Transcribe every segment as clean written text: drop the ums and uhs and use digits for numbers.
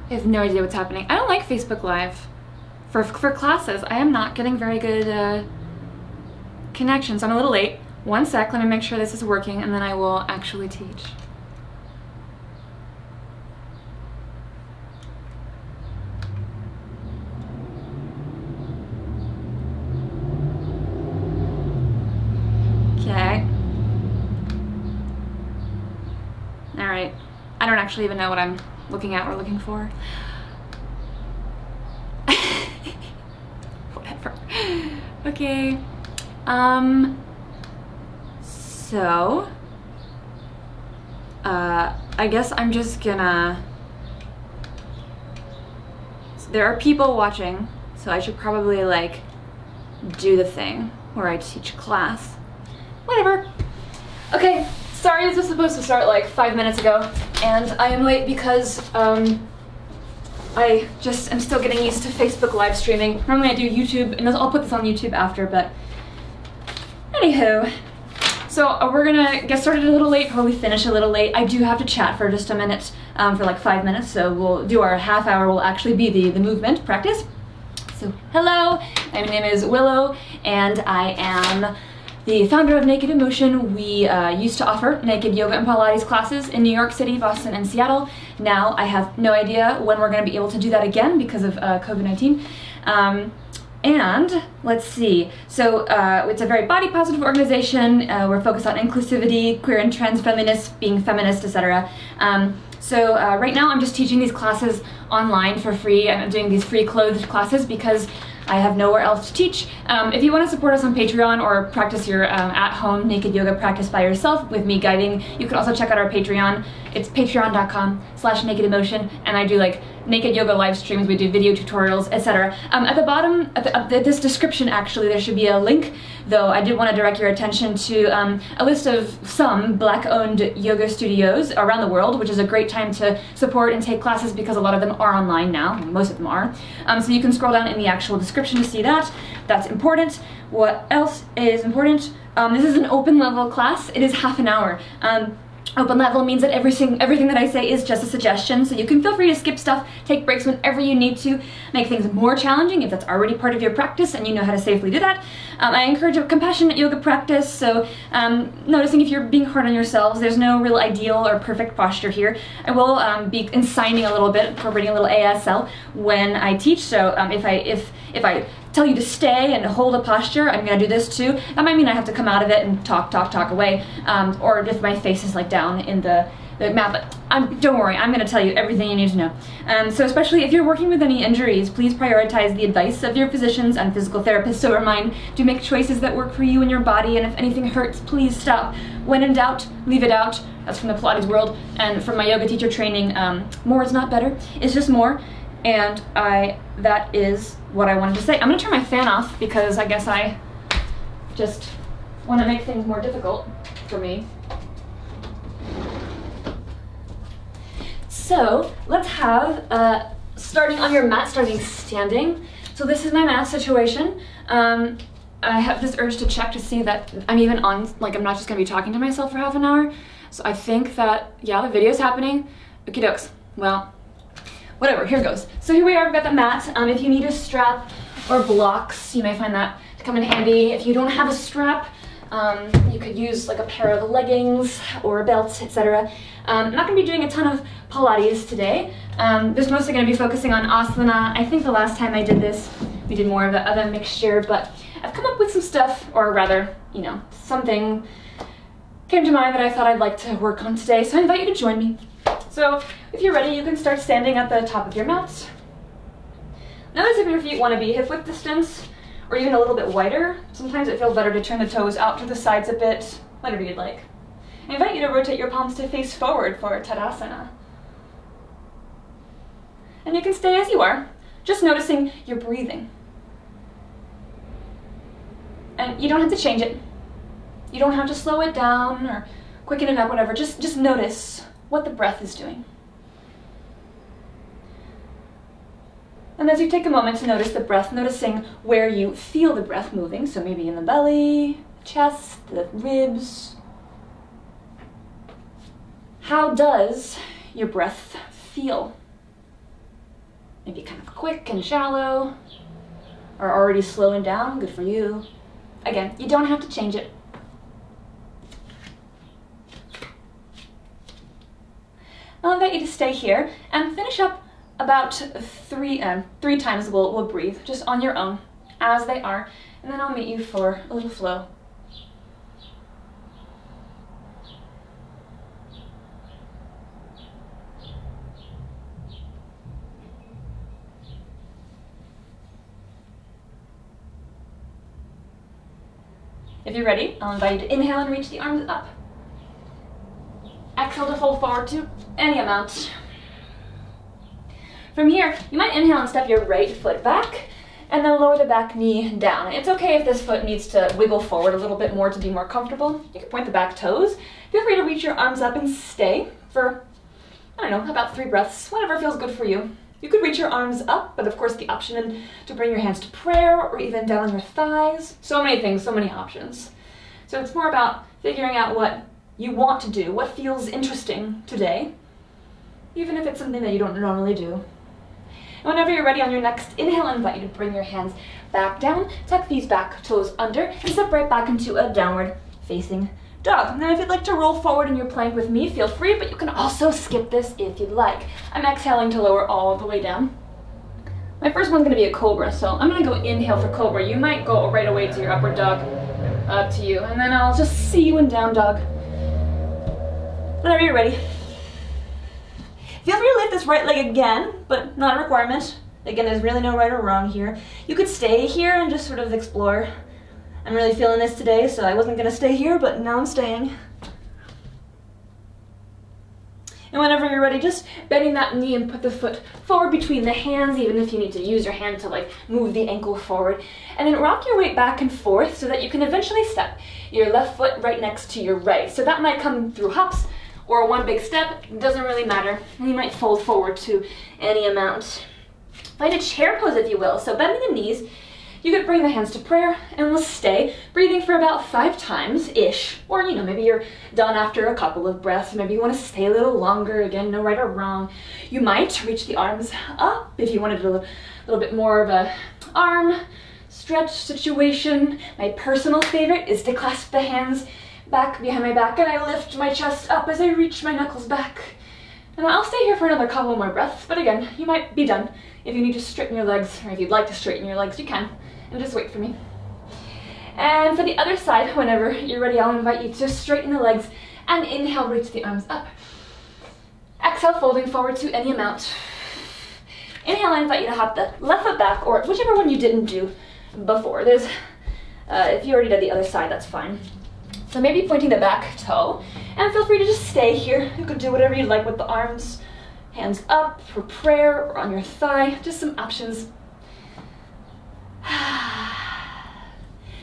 I have no idea what's happening. I don't like Facebook Live for classes. I am not getting very good connections. I'm a little late. One sec, let me make sure this is working, and then I will actually teach. Okay. All right. I don't actually even know what I'm looking at or looking for. Whatever. Okay. So, I guess I'm just gonna, there are people watching, so I should probably like do the thing where I teach class. Whatever. Okay, sorry, this was supposed to start like 5 minutes ago, and I am late because I just am still getting used to Facebook live streaming. Normally I do YouTube, and I'll put this on YouTube after, but anywho. So we're gonna get started a little late, probably finish a little late. I do have to chat for just a minute, for like 5 minutes, so we'll do our half hour, will actually be the movement practice. So hello, my name is Willow, and I am the founder of Naked in Motion. We used to offer naked yoga and Pilates classes in New York City, Boston, and Seattle. Now I have no idea when we're gonna be able to do that again because of COVID-19. And let's see, so it's a very body positive organization. We're focused on inclusivity, queer and trans friendliness, being feminist, etc. So right now I'm just teaching these classes online for free. I'm doing these free clothed classes because I have nowhere else to teach. If you want to support us on Patreon or practice your at-home naked yoga practice by yourself with me guiding, you can also check out our Patreon. It's patreon.com/nakedemotion, and I do like naked yoga live streams, we do video tutorials, etc. At the bottom of this description, actually, there should be a link, though I did want to direct your attention to a list of some Black-owned yoga studios around the world, which is a great time to support and take classes because a lot of them are online now, most of them are. So you can scroll down in the actual description to see that. That's important. What else is important? This is an open level class. It is half an hour. Open level means that everything that I say is just a suggestion, so you can feel free to skip stuff, take breaks whenever you need to, make things more challenging if that's already part of your practice and you know how to safely do that. I encourage a compassionate yoga practice, so noticing if you're being hard on yourselves. There's no real ideal or perfect posture here. I will be signing a little bit, incorporating a little ASL when I teach, so if I tell you to stay and hold a posture, I'm gonna do this too. That might mean I have to come out of it and talk away, or if my face is like down in the mat, but don't worry, I'm gonna tell you everything you need to know. So especially if you're working with any injuries, please prioritize the advice of your physicians and physical therapists. So remind to make choices that work for you and your body, and if anything hurts, please stop. When in doubt, leave it out. That's from the Pilates world, and from my yoga teacher training, more is not better, it's just more. And that is what I wanted to say. I'm gonna turn my fan off because I guess I just want to make things more difficult for me. So let's have starting on your mat, starting standing. So this is my mat situation. I have this urge to check to see that I'm even on, like I'm not just gonna be talking to myself for half an hour. So I think that, yeah, the video's happening. Okie dokes. Well, whatever, here goes. So here we are, we've got the mat. If you need a strap or blocks, you may find that to come in handy. If you don't have a strap, you could use like a pair of leggings or a belt, etc. I'm not gonna be doing a ton of Pilates today. This is mostly gonna be focusing on asana. I think the last time I did this, we did more of a mixture, but I've come up with some stuff, or rather, you know, something came to mind that I thought I'd like to work on today, so I invite you to join me. So if you're ready, you can start standing at the top of your mat. Notice if your feet want to be hip width distance or even a little bit wider. Sometimes it feels better to turn the toes out to the sides a bit, whatever you'd like. I invite you to rotate your palms to face forward for Tadasana. And you can stay as you are, just noticing your breathing. And you don't have to change it. You don't have to slow it down or quicken it up, whatever. Just notice what the breath is doing. And as you take a moment to notice the breath, noticing where you feel the breath moving, so maybe in the belly, chest, the ribs. How does your breath feel? maybe kind of quick and shallow, or already slowing down, good for you. Again, you don't have to change it. I'll invite you to stay here and finish up about three times. We'll breathe just on your own as they are, and then I'll meet you for a little flow. If you're ready, I'll invite you to inhale and reach the arms up. Exhale to fold forward to any amount. From here, you might inhale and step your right foot back, and then lower the back knee down. It's okay if this foot needs to wiggle forward a little bit more to be more comfortable. You can point the back toes. Feel free to reach your arms up and stay for, I don't know, about 3 breaths, whatever feels good for you. You could reach your arms up, but of course the option to bring your hands to prayer or even down on your thighs. So many things, so many options. So it's more about figuring out what you want to do, what feels interesting today, even if it's something that you don't normally do. And whenever you're ready on your next inhale, I invite you to bring your hands back down, tuck these back toes under, and step right back into a downward facing dog. Now if you'd like to roll forward in your plank with me, feel free, but you can also skip this if you'd like. I'm exhaling to lower all the way down. My first one's gonna be a cobra, so I'm gonna go inhale for cobra. You might go right away to your upward dog, up to you, and then I'll just see you in down dog. Whenever you're ready. Feel free to lift this right leg again, but not a requirement. Again, there's really no right or wrong here. You could stay here and just sort of explore. I'm really feeling this today, so I wasn't gonna stay here, but now I'm staying. And whenever you're ready, just bending that knee and put the foot forward between the hands, even if you need to use your hand to like move the ankle forward. And then rock your weight back and forth so that you can eventually step your left foot right next to your right. So that might come through hops or one big step, it doesn't really matter. And you might fold forward to any amount. Find a chair pose if you will. So bending the knees, you could bring the hands to prayer and we'll stay breathing for about 5 times-ish. Or, you know, maybe you're done after a couple of breaths. Maybe you want to stay a little longer. Again, no right or wrong. You might reach the arms up if you wanted a little bit more of a arm stretch situation. My personal favorite is to clasp the hands back behind my back and I lift my chest up as I reach my knuckles back. And I'll stay here for another couple more breaths, but again, you might be done. If you need to straighten your legs, or if you'd like to straighten your legs, you can. And just wait for me. And for the other side, whenever you're ready, I'll invite you to straighten the legs and inhale, reach the arms up. Exhale, folding forward to any amount. Inhale, I invite you to hop the left foot back, or whichever one you didn't do before. If you already did the other side, that's fine. So maybe pointing the back toe, and feel free to just stay here. You could do whatever you'd like with the arms. Hands up for prayer or on your thigh, just some options.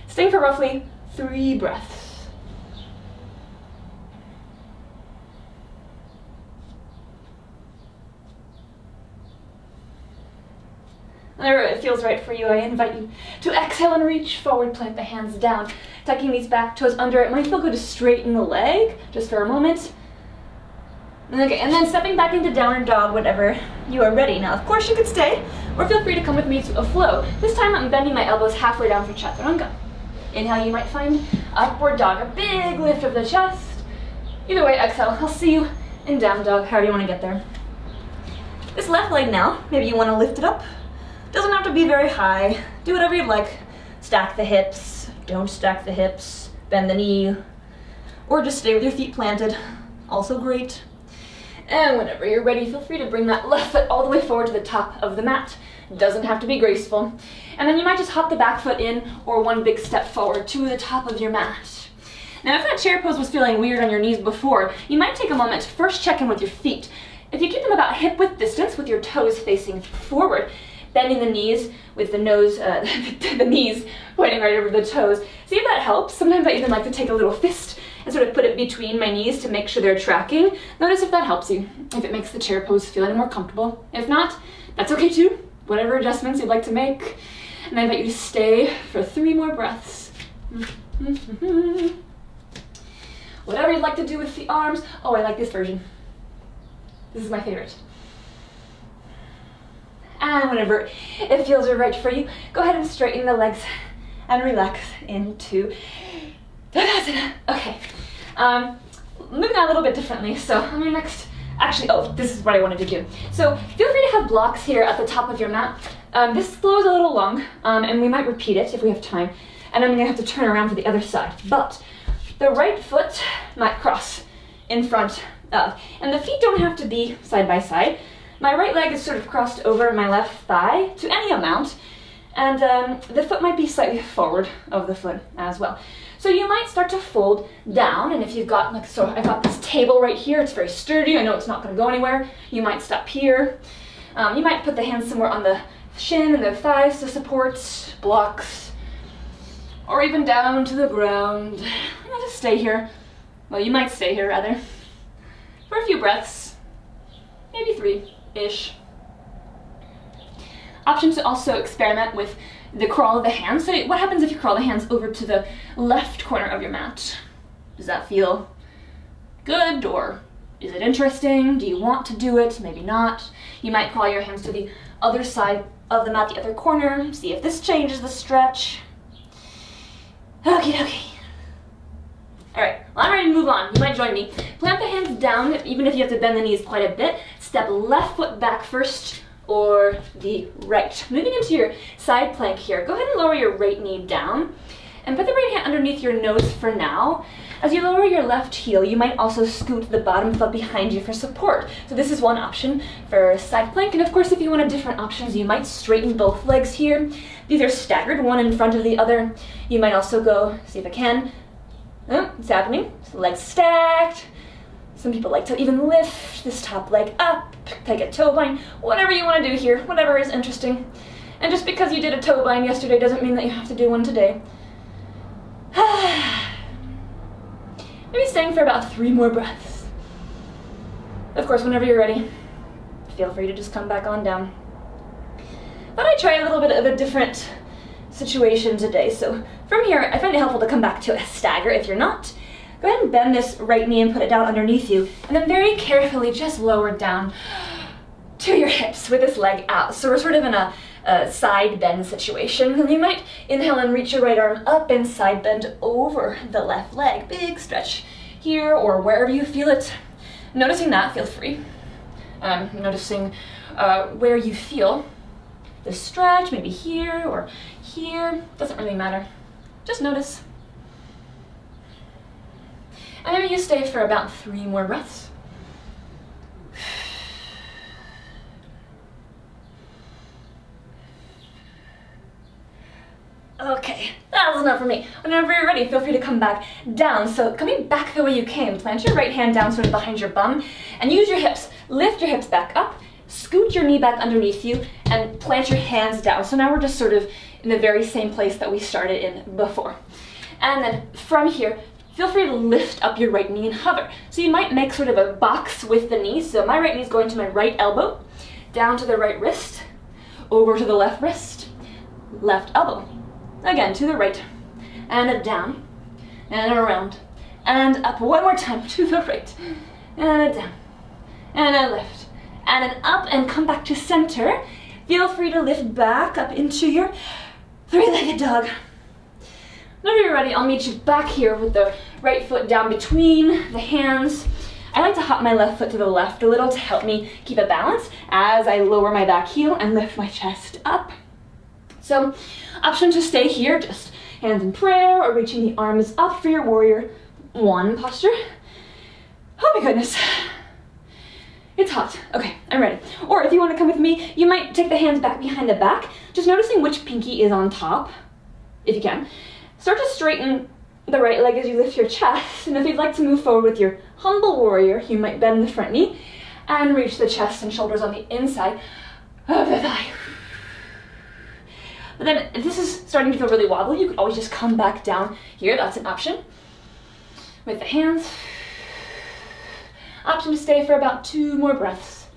Staying for roughly 3 breaths. Whenever it feels right for you, I invite you to exhale and reach forward, plant the hands down, tucking these back toes under. It might feel good to straighten the leg, just for a moment. Okay, and then stepping back into downward dog whenever you are ready. Now, of course, you could stay, or feel free to come with me to a flow. This time, I'm bending my elbows halfway down for chaturanga. Inhale, you might find upward dog, a big lift of the chest. Either way, exhale. I'll see you in down dog, however you want to get there. This left leg now, maybe you want to lift it up. Doesn't have to be very high. Do whatever you'd like. Stack the hips, don't stack the hips, bend the knee, or just stay with your feet planted. Also great. And whenever you're ready, feel free to bring that left foot all the way forward to the top of the mat. Doesn't have to be graceful. And then you might just hop the back foot in or one big step forward to the top of your mat. Now, if that chair pose was feeling weird on your knees before, you might take a moment to first check in with your feet. If you keep them about hip-width distance with your toes facing forward, bending the knees with the nose, the knees pointing right over the toes. See if that helps. Sometimes I even like to take a little fist and sort of put it between my knees to make sure they're tracking. Notice if that helps you, if it makes the chair pose feel any more comfortable. If not, that's okay too. Whatever adjustments you'd like to make. And I invite you to stay for 3 more breaths. Whatever you'd like to do with the arms. Oh, I like this version. This is my favorite. And whenever it feels right for you, go ahead and straighten the legs and relax into asana. Okay, moving on a little bit differently. So on your next, actually, oh, this is what I wanted to do. So feel free to have blocks here at the top of your mat. This flow is a little long, and we might repeat it if we have time. And I'm gonna have to turn around for the other side. But the right foot might cross in front of, and the feet don't have to be side by side. My right leg is sort of crossed over my left thigh to any amount, and the foot might be slightly forward of the foot as well. So you might start to fold down, and if you've got, like, so I've got this table right here, it's very sturdy, I know it's not gonna go anywhere. You might stop here. You might put the hands somewhere on the shin and the thighs to support blocks, or even down to the ground. I'll just stay here. Well, you might stay here rather, for a few breaths, maybe 3-ish. Option to also experiment with the crawl of the hands. So what happens if you crawl the hands over to the left corner of your mat? Does that feel good, or is it interesting? Do you want to do it? Maybe not. You might crawl your hands to the other side of the mat, the other corner. See if this changes the stretch. Okie dokie. All right, well, I'm ready to move on. You might join me. Plant the hands down, even if you have to bend the knees quite a bit. Step left foot back first, or the right. Moving into your side plank here, go ahead and lower your right knee down and put the right hand underneath your nose for now. As you lower your left heel, you might also scoot the bottom foot behind you for support. So this is one option for side plank, and of course if you want different options, you might straighten both legs here. These are staggered, one in front of the other. You might also go, see if I can, oh, it's happening, so legs stacked. Some people like to even lift this top leg up, take a toe bind, whatever you want to do here, whatever is interesting. And just because you did a toe bind yesterday doesn't mean that you have to do one today. Maybe staying for about 3 more breaths. Of course, whenever you're ready, feel free to just come back on down. But I try a little bit of a different situation today, so from here, I find it helpful to come back to a stagger. If you're not, go ahead and bend this right knee and put it down underneath you, and then very carefully just lower it down to your hips with this leg out. So we're sort of in a side bend situation, and you might inhale and reach your right arm up and side bend over the left leg. Big stretch here or wherever you feel it. Noticing that, feel free. Noticing where you feel the stretch, maybe here or here, doesn't really matter. Just notice. And maybe you stay for about 3 more breaths. Okay, that was enough for me. Whenever you're ready, feel free to come back down. So coming back the way you came, plant your right hand down sort of behind your bum and use your hips. Lift your hips back up, scoot your knee back underneath you, and plant your hands down. So now we're just sort of in the very same place that we started in before. And then from here, feel free to lift up your right knee and hover. So you might make sort of a box with the knee. So my right knee is going to my right elbow, down to the right wrist, over to the left wrist, left elbow. Again, to the right, and down, and around, and up. One more time, to the right, and down, and a lift, and an up, and come back to center. Feel free to lift back up into your 3-legged dog. Whenever you're ready, I'll meet you back here with the right foot down between the hands. I like to hop my left foot to the left a little to help me keep a balance as I lower my back heel and lift my chest up. So, option to stay here, just hands in prayer or reaching the arms up for your warrior 1 posture. Oh my goodness. It's hot. Okay, I'm ready. Or if you want to come with me, you might take the hands back behind the back, just noticing which pinky is on top, if you can. Start to straighten the right leg as you lift your chest, and if you'd like to move forward with your humble warrior, you might bend the front knee and reach the chest and shoulders on the inside of the thigh. But then if this is starting to feel really wobbly, you could always just come back down here. That's an option. With the hands. Option to stay for about 2 more breaths.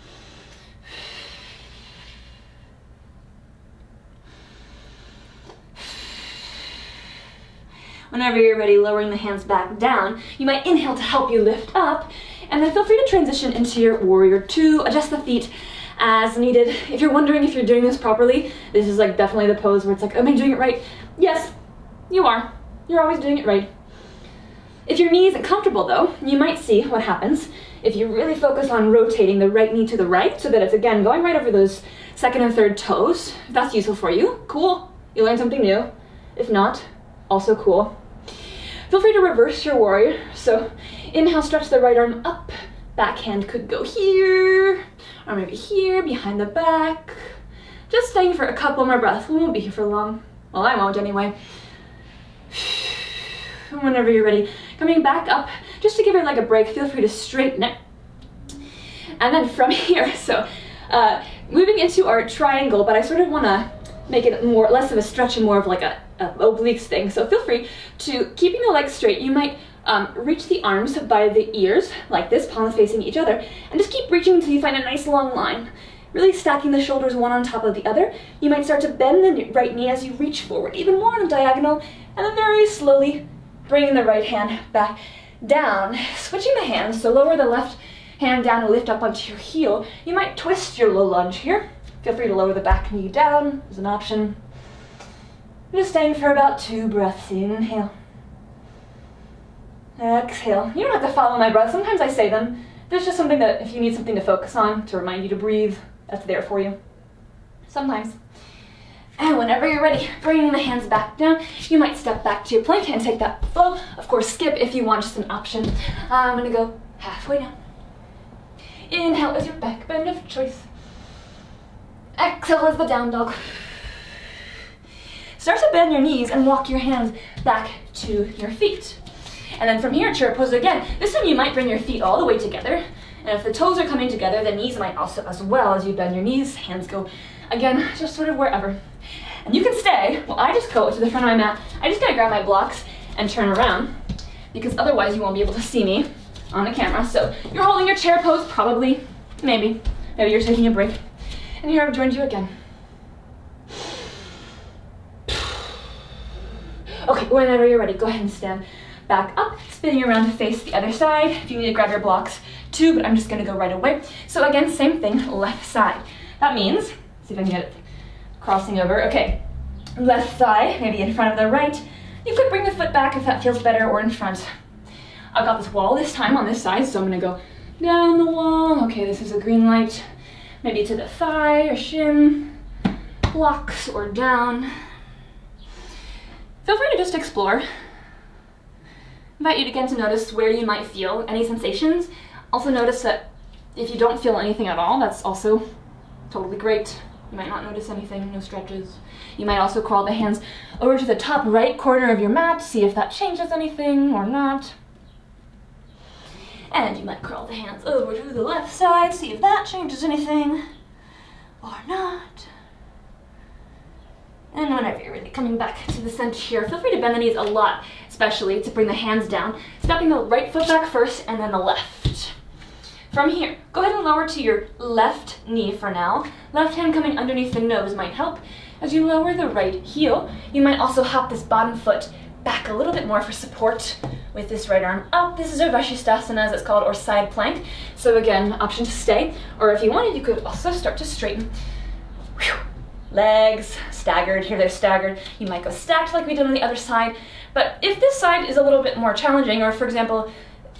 Whenever you're ready, lowering the hands back down, you might inhale to help you lift up, and then feel free to transition into your warrior 2. Adjust the feet as needed. If you're wondering if you're doing this properly, this is like definitely the pose where it's like, am I doing it right? Yes, you are. You're always doing it right. If your knee isn't comfortable though, you might see what happens if you really focus on rotating the right knee to the right so that it's again going right over those second and third toes. If that's useful for you, cool. You learned something new. If not, also cool. Feel free to reverse your warrior. So inhale, stretch the right arm up. Back hand could go here, or maybe here, behind the back. Just staying for a couple more breaths. We won't be here for long. Well, I won't anyway. Whenever you're ready, coming back up, just to give your leg a break, feel free to straighten it. And then from here, so moving into our triangle, but I sort of want to make it less of a stretch and more of like a obliques thing. So feel free to, keeping the legs straight, you might reach the arms by the ears, like this, palms facing each other, and just keep reaching until you find a nice long line. Really stacking the shoulders one on top of the other. You might start to bend the right knee as you reach forward, even more on a diagonal, and then very slowly bringing the right hand back down. Switching the hands, so lower the left hand down and lift up onto your heel. You might twist your low lunge here. Feel free to lower the back knee down as an option. Just staying for about 2 breaths. Inhale. Exhale. You don't have to follow my breath. Sometimes I say them. There's just something that if you need something to focus on, to remind you to breathe, that's there for you. Sometimes. And whenever you're ready, bringing the hands back down, you might step back to your plank and take that flow. Of course, skip if you want, just an option. I'm gonna go halfway down. Inhale is your back bend of choice. Exhale is the down dog. Start to bend your knees and walk your hands back to your feet. And then from here, chair pose again. This time you might bring your feet all the way together. And if the toes are coming together, the knees might also as well as you bend your knees. Hands go, again, just sort of wherever. And you can stay. Well, I just go to the front of my mat. I just gotta grab my blocks and turn around because otherwise you won't be able to see me on the camera. So you're holding your chair pose, probably, maybe you're taking a break. And here I've joined you again. Okay, whenever you're ready, go ahead and stand back up, spinning around to face the other side. If you need to grab your blocks too, but I'm just gonna go right away. So again, same thing, left side. That means, see if I can get it crossing over. Okay, left thigh, maybe in front of the right. You could bring the foot back if that feels better, or in front. I've got this wall this time on this side, so I'm gonna go down the wall. Okay, this is a green light. Maybe to the thigh or shin, blocks or down. Feel free to just explore. Invite you again to notice where you might feel any sensations. Also notice that if you don't feel anything at all, that's also totally great. You might not notice anything, no stretches. You might also crawl the hands over to the top right corner of your mat, see if that changes anything or not. And you might crawl the hands over to the left side, see if that changes anything or not. And whenever you're ready, coming back to the center here, feel free to bend the knees a lot, especially to bring the hands down, stepping the right foot back first and then the left. From here, go ahead and lower to your left knee for now. Left hand coming underneath the nose might help. As you lower the right heel, you might also hop this bottom foot back a little bit more for support with this right arm up. This is Vashisthasana, as it's called, or side plank. So again, option to stay, or if you wanted, you could also start to straighten. Whew. Legs staggered, here they're staggered. You might go stacked like we did on the other side, but if this side is a little bit more challenging, or for example,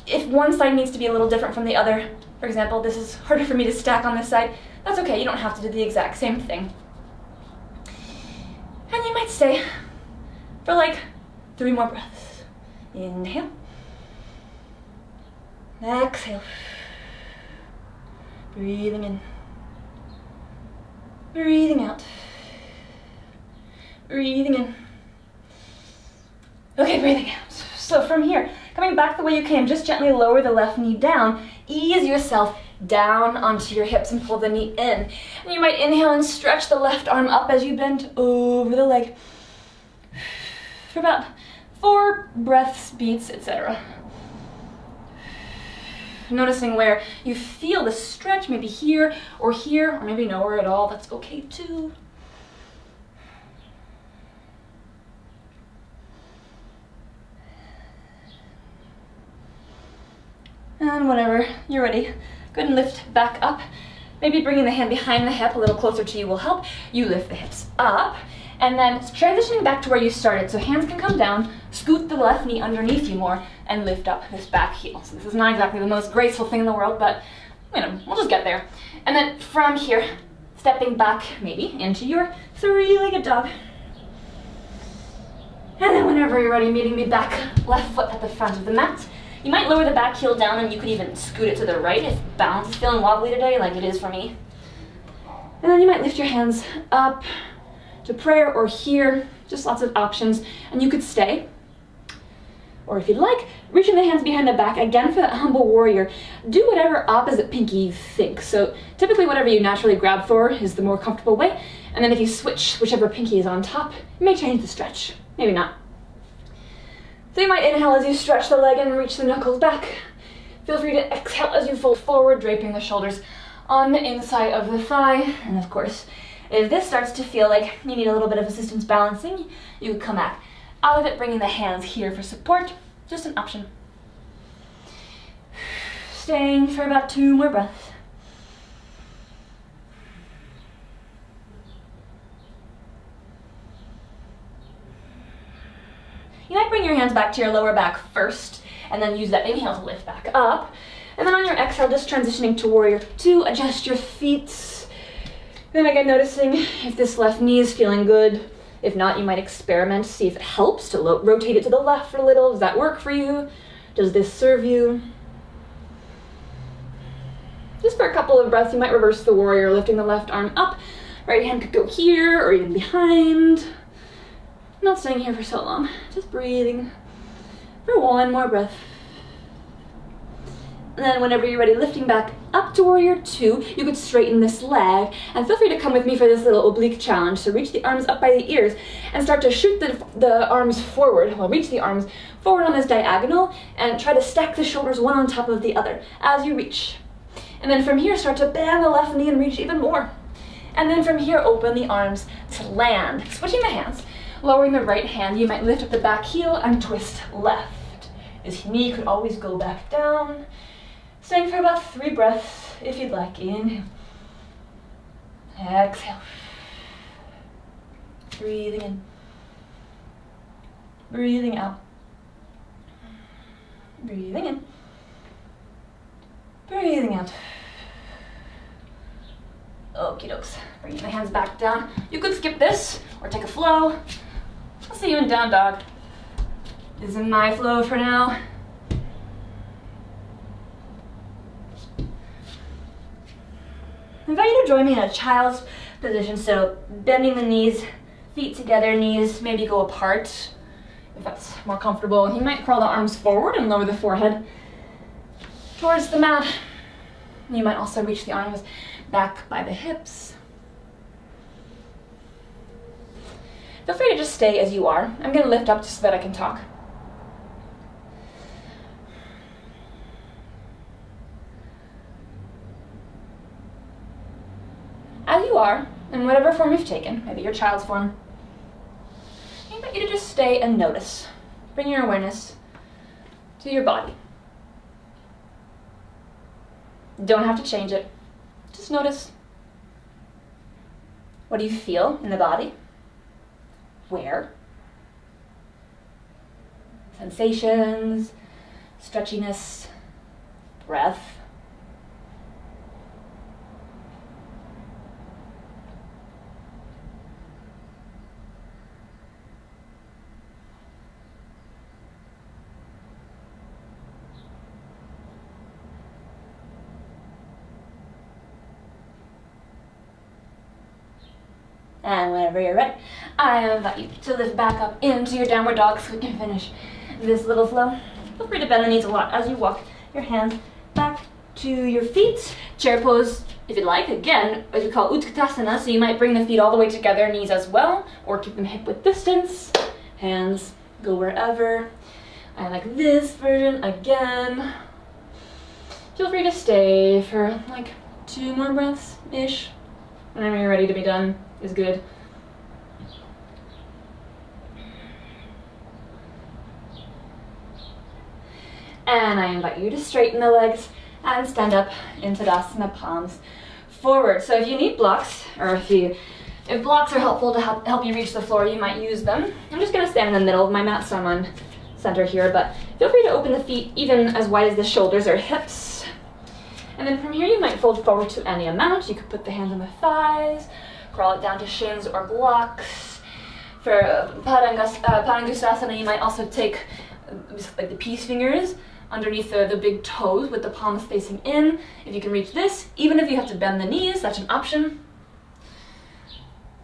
if one side needs to be a little different from the other, for example, this is harder for me to stack on this side, that's okay, you don't have to do the exact same thing. And you might stay for like 3 more breaths. Inhale. Exhale. Breathing in. Breathing out. Breathing in. Okay, breathing out. So from here, coming back the way you came, just gently lower the left knee down. Ease yourself down onto your hips and pull the knee in. And you might inhale and stretch the left arm up as you bend over the leg. For about 4 breaths, beats, etc. Noticing where you feel the stretch, maybe here, or maybe nowhere at all. That's okay too. And whenever you're ready, go ahead and lift back up Maybe bringing the hand behind the hip a little closer to you will help. You lift the hips up, and then transitioning back to where you started. So hands can come down, scoot the left knee underneath you more, and lift up this back heel. So this is not exactly the most graceful thing in the world, but you know, we'll just get there. And then from here, stepping back maybe into your three-legged dog. And then whenever you're ready, meeting me back, left foot at the front of the mat. You might lower the back heel down, and you could even scoot it to the right if balance is feeling wobbly today, like it is for me. And then you might lift your hands up to prayer or here, just lots of options. And you could stay, or if you'd like, reaching the hands behind the back, again for that humble warrior. Do whatever opposite pinky you think. So typically whatever you naturally grab for is the more comfortable way. And then if you switch whichever pinky is on top, you may change the stretch, maybe not. So you might inhale as you stretch the leg and reach the knuckles back. Feel free to exhale as you fold forward, draping the shoulders on the inside of the thigh. And of course, if this starts to feel like you need a little bit of assistance balancing, you could come back out of it, bringing the hands here for support. Just an option. Staying for about 2 more breaths. You might bring your hands back to your lower back first, and then use that inhale to lift back up. And then on your exhale, just transitioning to warrior 2, adjust your feet. Then again, noticing if this left knee is feeling good. If not, you might experiment, see if it helps to rotate it to the left for a little. Does that work for you? Does this serve you? Just for a couple of breaths, you might reverse the warrior, lifting the left arm up. Right hand could go here or even behind. Not staying here for so long, just breathing for 1 more breath. And then whenever you're ready, lifting back up to warrior 2, you could straighten this leg, and feel free to come with me for this little oblique challenge. So reach the arms up by the ears and start to shoot the arms forward. Well, reach the arms forward on this diagonal and try to stack the shoulders one on top of the other as you reach. And then from here, start to bend the left knee and reach even more. And then from here, open the arms to land. Switching the hands. Lowering the right hand, you might lift up the back heel and twist left. This knee could always go back down. Staying for about 3 breaths if you'd like. Inhale. Exhale. Breathing in. Breathing out. Breathing in. Breathing out. Okie dokes. Bringing the hands back down. You could skip this or take a flow. I'll see you in down dog. This is my flow for now. I invite you to join me in a child's position, so bending the knees, feet together, knees maybe go apart if that's more comfortable. You might crawl the arms forward and lower the forehead towards the mat. You might also reach the arms back by the hips. Feel free to just stay as you are. I'm going to lift up just so that I can talk. As you are, in whatever form you've taken, maybe your child's form, I invite you to just stay and notice. Bring your awareness to your body. You don't have to change it. Just notice. What do you feel in the body? Where? Sensations, stretchiness, breath. And whenever you're ready, I invite you to lift back up into your downward dog so we can finish this little flow. Feel free to bend the knees a lot as you walk your hands back to your feet. Chair pose, if you'd like. Again, what we call Utkatasana, so you might bring the feet all the way together, knees as well, or keep them hip width distance. Hands go wherever. I like this version again. Feel free to stay for like 2 more breaths-ish. Whenever you're ready to be done is good. And I invite you to straighten the legs and stand up into Tadasana, palms forward. So if you need blocks, or if blocks are helpful to help you reach the floor, you might use them. I'm just gonna stand in the middle of my mat, so I'm on center here, but feel free to open the feet even as wide as the shoulders or hips. And then from here, you might fold forward to any amount. You could put the hands on the thighs, crawl it down to shins or blocks. For Padangusthasana, you might also take like the peace fingers underneath the big toes with the palms facing in. If you can reach this, even if you have to bend the knees, that's an option.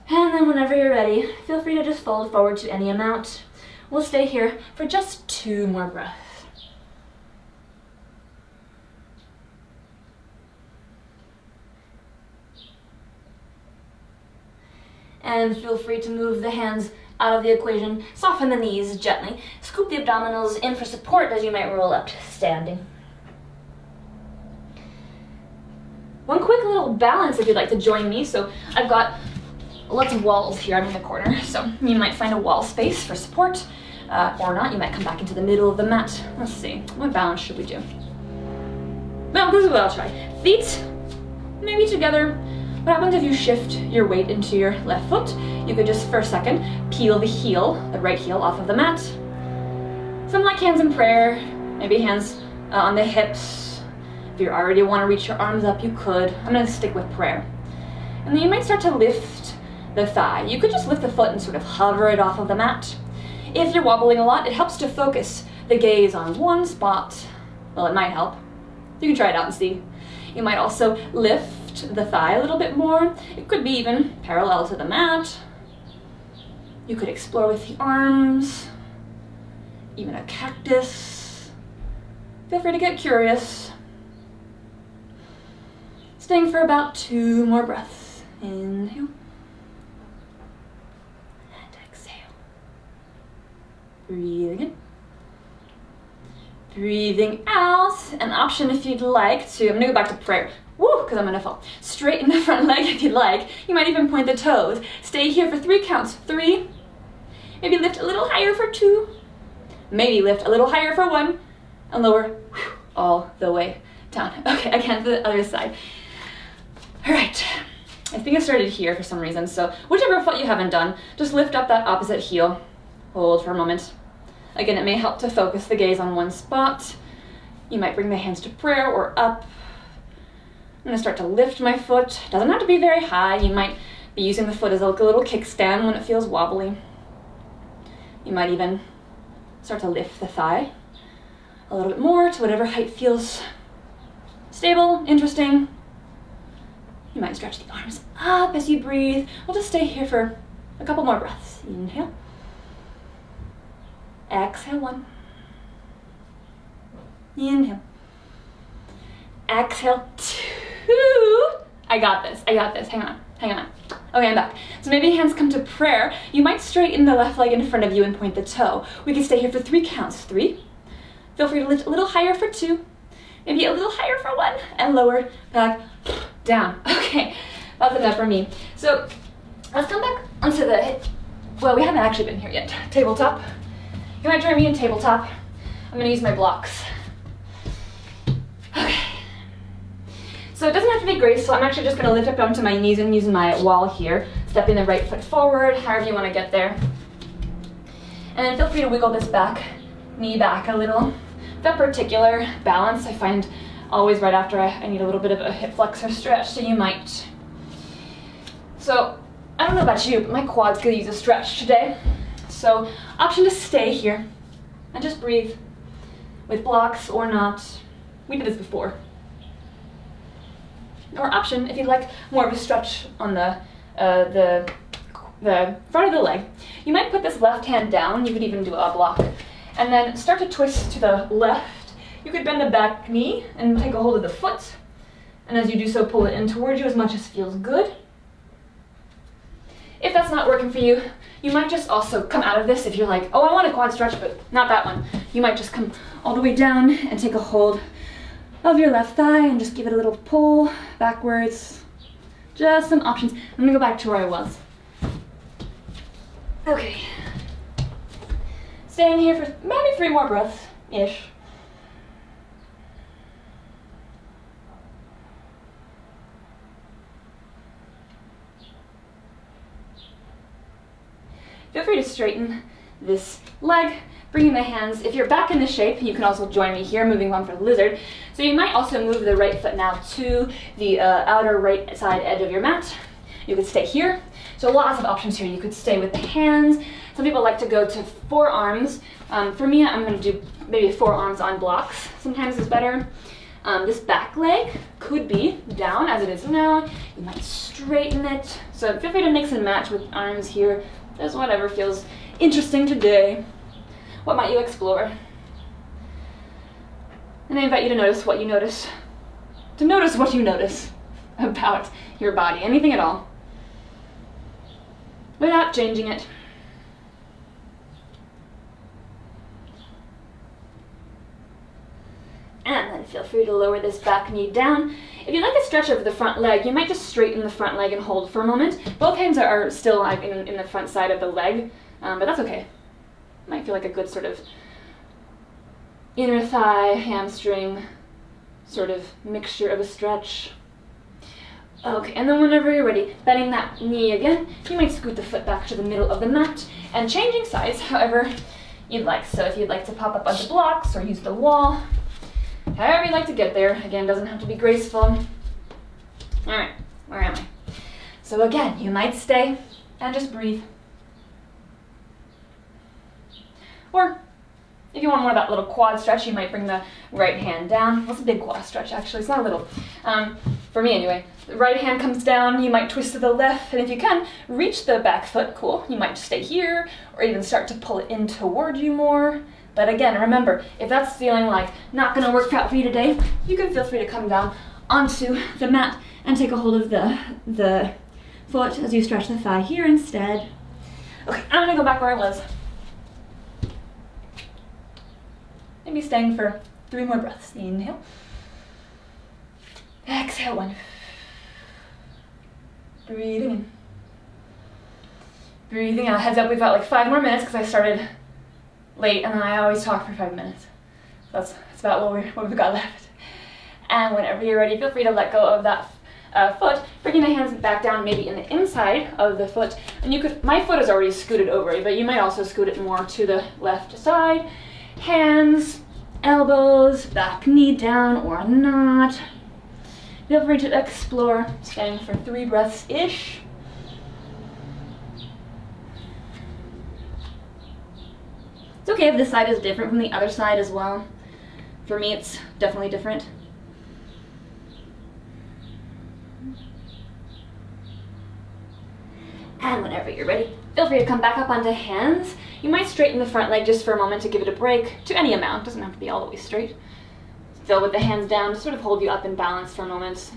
And then whenever you're ready, feel free to just fold forward to any amount. We'll stay here for just 2 more breaths. And feel free to move the hands out of the equation. Soften the knees gently. Scoop the abdominals in for support as you might roll up to standing. One quick little balance if you'd like to join me. So I've got lots of walls here. I'm in the corner, so you might find a wall space for support, or not. You might come back into the middle of the mat. Let's see, what balance should we do? Well, this is what I'll try. Feet maybe together. What happens if you shift your weight into your left foot? You could just for a second peel the right heel off of the mat. Some like hands in prayer, maybe hands on the hips. If you already want to reach your arms up, you could. I'm going to stick with prayer. And then you might start to lift the thigh. You could just lift the foot and sort of hover it off of the mat. If you're wobbling a lot, it helps to focus the gaze on one spot. Well, it might help. You can try it out and see. You might also lift the thigh a little bit more. It could be even parallel to the mat. You could explore with the arms, even a cactus. Feel free to get curious. Staying for about 2 more breaths. Inhale. And exhale. Breathing in. Breathing out. An option if you'd like to, I'm gonna go back to prayer. Woo, because I'm gonna fall. Straighten the front leg if you'd like. You might even point the toes. Stay here for 3 counts. 3. Maybe lift a little higher for 2. Maybe lift a little higher for 1. And lower all the way down. Okay, again to the other side. All right, I think I started here for some reason, so whichever foot you haven't done, just lift up that opposite heel. Hold for a moment. Again, it may help to focus the gaze on one spot. You might bring the hands to prayer or up. I'm gonna start to lift my foot. Doesn't have to be very high. You might be using the foot as a little kickstand when it feels wobbly. You might even start to lift the thigh a little bit more to whatever height feels stable, interesting. You might stretch the arms up as you breathe. We'll just stay here for a couple more breaths. Inhale. Exhale, 1. Inhale. Exhale, 2. I got this. Hang on. Okay, I'm back. So maybe hands come to prayer. You might straighten the left leg in front of you and point the toe. We can stay here for 3 counts. 3. Feel free to lift a little higher for 2. Maybe a little higher for 1. And lower, back, down. Okay, that's enough for me. So let's come back onto the, well, we haven't actually been here yet. Tabletop. You might join me in tabletop. I'm gonna use my blocks. Okay. So it doesn't have to be graceful. I'm actually just gonna lift up onto my knees and use my wall here, stepping the right foot forward, however you wanna get there. And then feel free to wiggle this knee back a little. That particular balance I find always right after I need a little bit of a hip flexor stretch, so you might. So, I don't know about you, but my quads could use a stretch today. So, option to stay here and just breathe with blocks or not. We did this before. Or option, if you'd like more of a stretch on the front of the leg, you might put this left hand down. You could even do a block. And then start to twist to the left. You could bend the back knee and take a hold of the foot. And as you do so, pull it in towards you as much as feels good. If that's not working for you, you might just also come out of this if you're like, oh, I want a quad stretch, but not that one. You might just come all the way down and take a hold of your left thigh and just give it a little pull backwards. Just some options. I'm gonna go back to where I was. Okay. Staying here for maybe 3 more breaths-ish. feel free to straighten this leg, bringing the hands, if you're back in the shape, you can also join me here, moving on for the lizard. So you might also move the right foot now to the outer right side edge of your mat. You could stay here. So lots of options here. You could stay with the hands. Some people like to go to forearms. For me, I'm going to do maybe forearms on blocks. Sometimes is better. This back leg could be down as it is now. You might straighten it. So feel free to mix and match with arms here. Just whatever feels interesting today. What might you explore? And I invite you to notice what you notice. To notice what you notice about your body, anything at all, without changing it. And then feel free to lower this back knee down. If you'd like to stretch over the front leg, you might just straighten the front leg and hold for a moment. Both hands are still in the front side of the leg, but that's okay. Might feel like a good sort of inner thigh, hamstring, sort of mixture of a stretch. Okay, and then whenever you're ready, bending that knee again, you might scoot the foot back to the middle of the mat and changing sides however you'd like. So if you'd like to pop up onto blocks or use the wall, however you'd like to get there. Again, doesn't have to be graceful. All right, where am I? So again, you might stay and just breathe. Or if you want more of that little quad stretch, you might bring the right hand down. Well, it's a big quad stretch, actually. It's not a little. For me, anyway. The right hand comes down. You might twist to the left. And if you can, reach the back foot. Cool. You might stay here or even start to pull it in toward you more. But again, remember, if that's feeling like not going to work out for you today, you can feel free to come down onto the mat and take a hold of the foot as you stretch the thigh here instead. Okay, I'm going to go back where I was. Maybe staying for 3 more breaths. Inhale. Exhale 1. Breathing in. Breathing out. Heads up, we've got like 5 more minutes because I started late and I always talk for 5 minutes. That's about what we've got left. And whenever you're ready, feel free to let go of that foot, bringing the hands back down maybe in the inside of the foot. And you could, my foot is already scooted over, but you might also scoot it more to the left side. Hands, elbows, back knee down or not. Feel free to explore, staying for 3 breaths-ish. It's okay if this side is different from the other side as well. For me, it's definitely different. And whenever you're ready, feel free to come back up onto hands. You might straighten the front leg just for a moment to give it a break, to any amount. Doesn't have to be all the way straight. Still with the hands down to sort of hold you up in balance for a moment.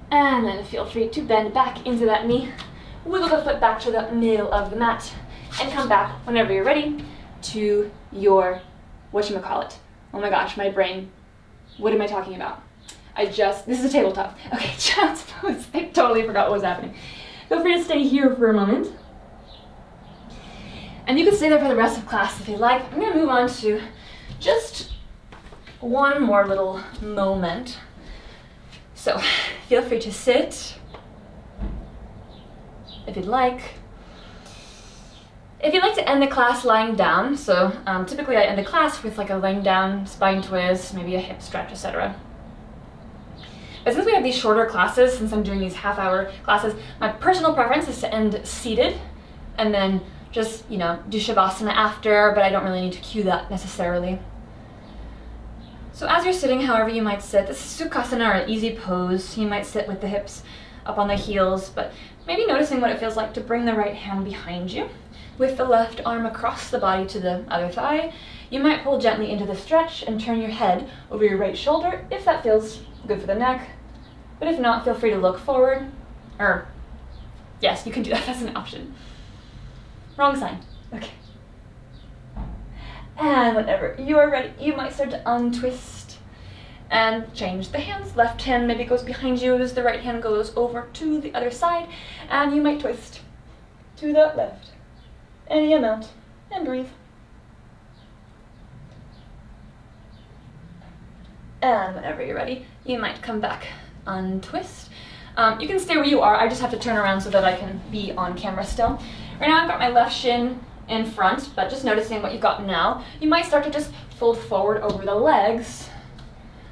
And then feel free to bend back into that knee. Wiggle the foot back to the middle of the mat. And come back whenever you're ready to your, whatchamacallit. Oh my gosh, my brain. What am I talking about? This is a tabletop. Okay, child's pose. I totally forgot what was happening. Feel free to stay here for a moment. And you can stay there for the rest of class if you like. I'm going to move on to just one more little moment. So feel free to sit if you'd like. If you'd like to end the class lying down, so typically I end the class with like a laying down spine twist, maybe a hip stretch, etc. But since we have these shorter classes, since I'm doing these half-hour classes, my personal preference is to end seated and then just, do Shavasana after, but I don't really need to cue that necessarily. So as you're sitting, however you might sit, this is Sukhasana, or an easy pose. You might sit with the hips up on the heels, but maybe noticing what it feels like to bring the right hand behind you with the left arm across the body to the other thigh. You might pull gently into the stretch and turn your head over your right shoulder if that feels good for the neck. But if not, feel free to look forward. Or, yes, you can do that. That's an option. Wrong sign. Okay. And whenever you are ready, you might start to untwist and change the hands. Left hand maybe goes behind you as the right hand goes over to the other side. And you might twist to the left. Any amount. And breathe. And whenever you're ready, you might come back, untwist. You can stay where you are. I just have to turn around so that I can be on camera still. Right now I've got my left shin in front, but just noticing what you've got now, you might start to just fold forward over the legs.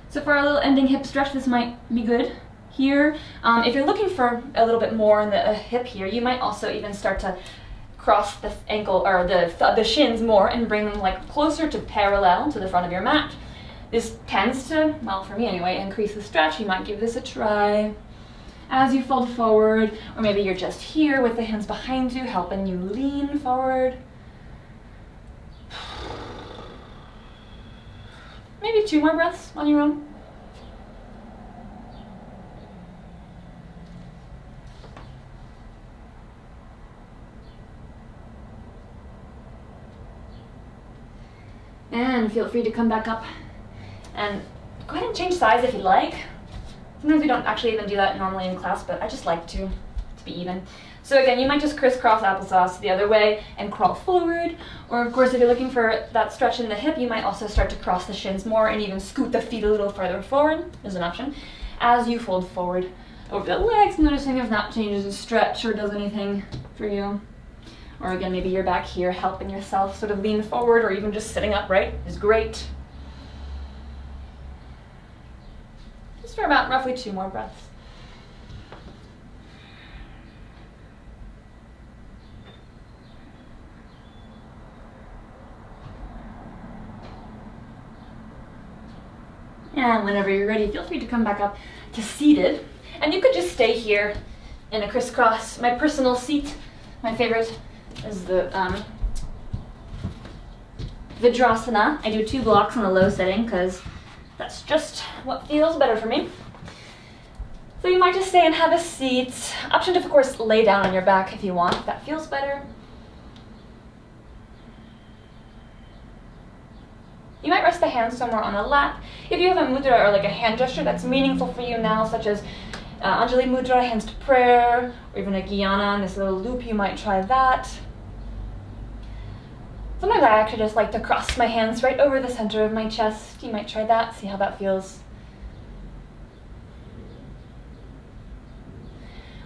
So for our little ending hip stretch, this might be good here. If you're looking for a little bit more in the hip here, you might also even start to cross the ankle or the shins more and bring them like closer to parallel to the front of your mat. This tends to, well for me anyway, increase the stretch. You might give this a try as you fold forward, or maybe you're just here with the hands behind you helping you lean forward. Maybe 2 more breaths on your own. And feel free to come back up and go ahead and change size if you like. Sometimes we don't actually even do that normally in class, but I just like to be even. So again, you might just crisscross applesauce the other way and crawl forward. Or of course, if you're looking for that stretch in the hip, you might also start to cross the shins more and even scoot the feet a little further forward, as an option, as you fold forward over the legs, noticing if that changes the stretch or does anything for you. Or again, maybe you're back here helping yourself sort of lean forward, or even just sitting upright is great. Just for about roughly 2 more breaths. And whenever you're ready, feel free to come back up to seated. And you could just stay here in a crisscross. My personal seat, my favorite, is the Vidrasana. I do 2 blocks on the low setting because that's just what feels better for me. So you might just stay and have a seat. Option to, of course, lay down on your back if you want, if that feels better. You might rest the hands somewhere on a lap. If you have a mudra or like a hand gesture that's meaningful for you now, such as Anjali Mudra, hands to prayer, or even a Guyana in this little loop, you might try that. Sometimes I actually just like to cross my hands right over the center of my chest. You might try that, see how that feels.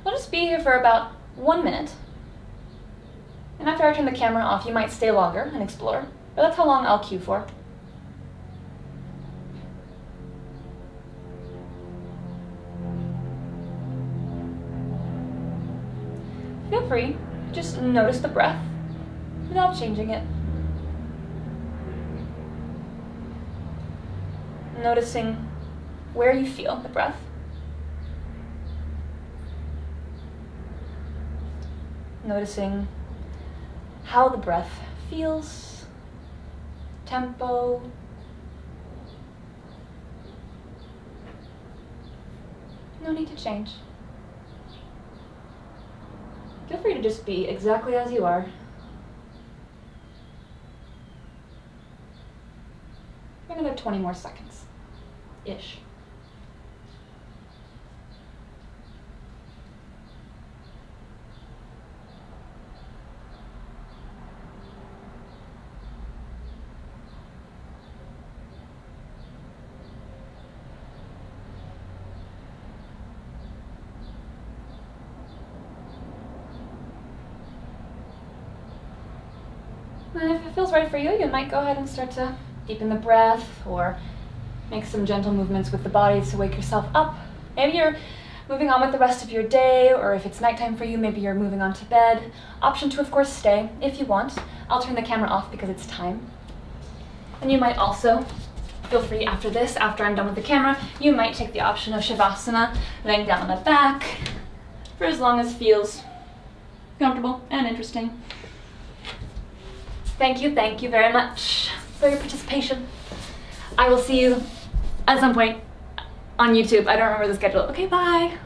We'll just be here for about 1 minute. And after I turn the camera off, you might stay longer and explore, but that's how long I'll cue for. Feel free, just notice the breath without changing it. Noticing where you feel the breath. Noticing how the breath feels, tempo. No need to change. Feel free to just be exactly as you are. For another 20 more seconds-ish. And if it feels right for you, you might go ahead and start to deepen the breath or make some gentle movements with the body to wake yourself up. Maybe you're moving on with the rest of your day, or if it's nighttime for you, maybe you're moving on to bed. Option to, of course, stay if you want. I'll turn the camera off because it's time. And you might also, feel free after this, after I'm done with the camera, you might take the option of Shavasana, laying down on the back, for as long as feels comfortable and interesting. Thank you very much for your participation. I will see you at some point on YouTube. I don't remember the schedule. Okay, bye.